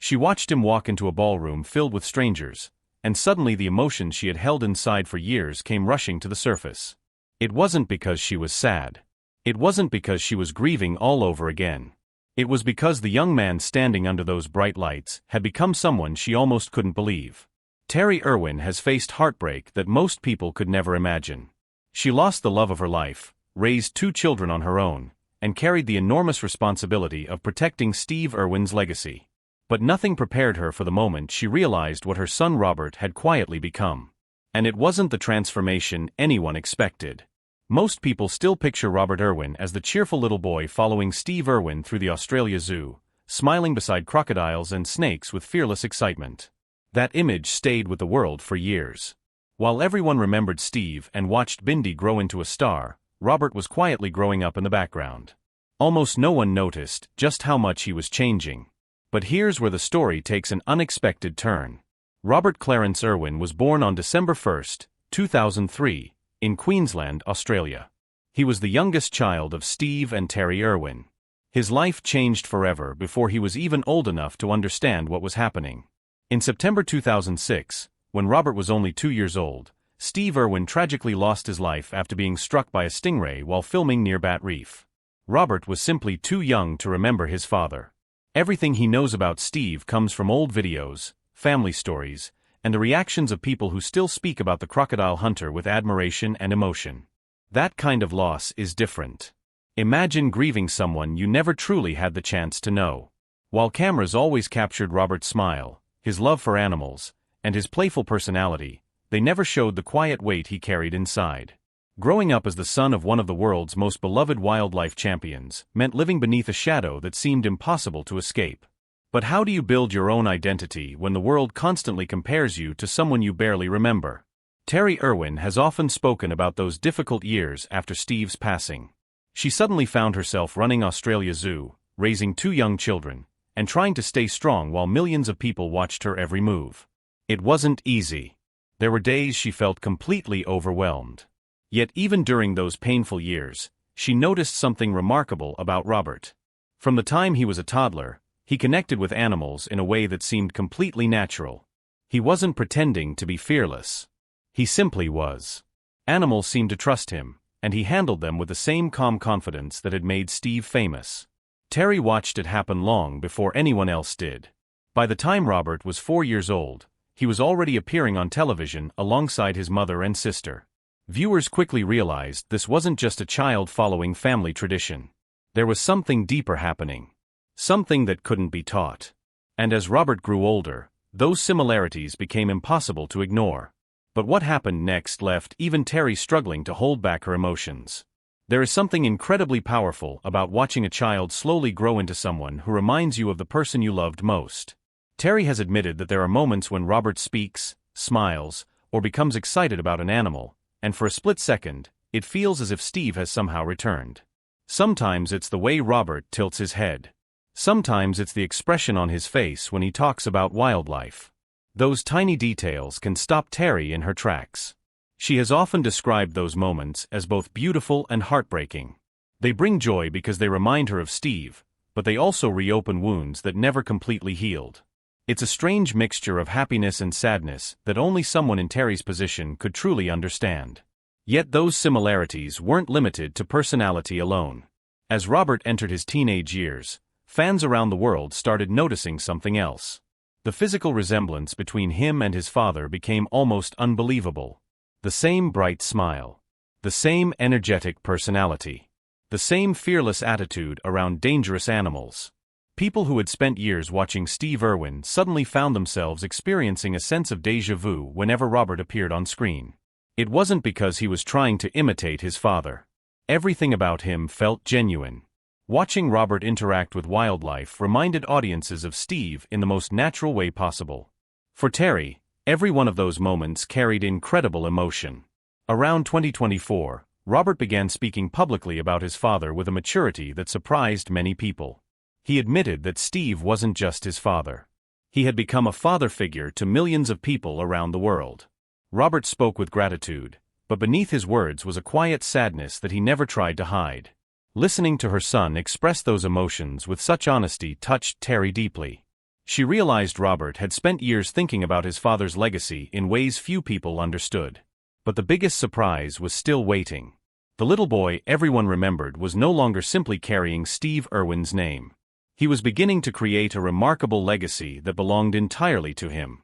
She watched him walk into a ballroom filled with strangers, and suddenly the emotions she had held inside for years came rushing to the surface. It wasn't because she was sad. It wasn't because she was grieving all over again. It was because the young man standing under those bright lights had become someone she almost couldn't believe. Terri Irwin has faced heartbreak that most people could never imagine. She lost the love of her life, raised 2 children on her own, and carried the enormous responsibility of protecting Steve Irwin's legacy. But nothing prepared her for the moment she realized what her son Robert had quietly become. And it wasn't the transformation anyone expected. Most people still picture Robert Irwin as the cheerful little boy following Steve Irwin through the Australia Zoo, smiling beside crocodiles and snakes with fearless excitement. That image stayed with the world for years. While everyone remembered Steve and watched Bindi grow into a star, Robert was quietly growing up in the background. Almost no one noticed just how much he was changing. But here's where the story takes an unexpected turn. Robert Clarence Irwin was born on December 1, 2003, in Queensland, Australia. He was the youngest child of Steve and Terri Irwin. His life changed forever before he was even old enough to understand what was happening. In September 2006, when Robert was only 2 years old, Steve Irwin tragically lost his life after being struck by a stingray while filming near Bat Reef. Robert was simply too young to remember his father. Everything he knows about Steve comes from old videos, family stories, and the reactions of people who still speak about the crocodile hunter with admiration and emotion. That kind of loss is different. Imagine grieving someone you never truly had the chance to know. While cameras always captured Robert's smile, his love for animals, and his playful personality, they never showed the quiet weight he carried inside. Growing up as the son of one of the world's most beloved wildlife champions meant living beneath a shadow that seemed impossible to escape. But how do you build your own identity when the world constantly compares you to someone you barely remember? Terri Irwin has often spoken about those difficult years after Steve's passing. She suddenly found herself running Australia Zoo, raising 2 young children, and trying to stay strong while millions of people watched her every move. It wasn't easy. There were days she felt completely overwhelmed. Yet even during those painful years, she noticed something remarkable about Robert. From the time he was a toddler, he connected with animals in a way that seemed completely natural. He wasn't pretending to be fearless. He simply was. Animals seemed to trust him, and he handled them with the same calm confidence that had made Steve famous. Terri watched it happen long before anyone else did. By the time Robert was 4 years old, he was already appearing on television alongside his mother and sister. Viewers quickly realized this wasn't just a child following family tradition. There was something deeper happening. Something that couldn't be taught. And as Robert grew older, those similarities became impossible to ignore. But what happened next left even Terri struggling to hold back her emotions. There is something incredibly powerful about watching a child slowly grow into someone who reminds you of the person you loved most. Terri has admitted that there are moments when Robert speaks, smiles, or becomes excited about an animal, and for a split second, it feels as if Steve has somehow returned. Sometimes it's the way Robert tilts his head. Sometimes it's the expression on his face when he talks about wildlife. Those tiny details can stop Terri in her tracks. She has often described those moments as both beautiful and heartbreaking. They bring joy because they remind her of Steve, but they also reopen wounds that never completely healed. It's a strange mixture of happiness and sadness that only someone in Terri's position could truly understand. Yet those similarities weren't limited to personality alone. As Robert entered his teenage years, fans around the world started noticing something else. The physical resemblance between him and his father became almost unbelievable. The same bright smile. The same energetic personality. The same fearless attitude around dangerous animals. People who had spent years watching Steve Irwin suddenly found themselves experiencing a sense of déjà vu whenever Robert appeared on screen. It wasn't because he was trying to imitate his father. Everything about him felt genuine. Watching Robert interact with wildlife reminded audiences of Steve in the most natural way possible. For Terri, every one of those moments carried incredible emotion. Around 2024, Robert began speaking publicly about his father with a maturity that surprised many people. He admitted that Steve wasn't just his father. He had become a father figure to millions of people around the world. Robert spoke with gratitude, but beneath his words was a quiet sadness that he never tried to hide. Listening to her son express those emotions with such honesty touched Terri deeply. She realized Robert had spent years thinking about his father's legacy in ways few people understood. But the biggest surprise was still waiting. The little boy everyone remembered was no longer simply carrying Steve Irwin's name. He was beginning to create a remarkable legacy that belonged entirely to him.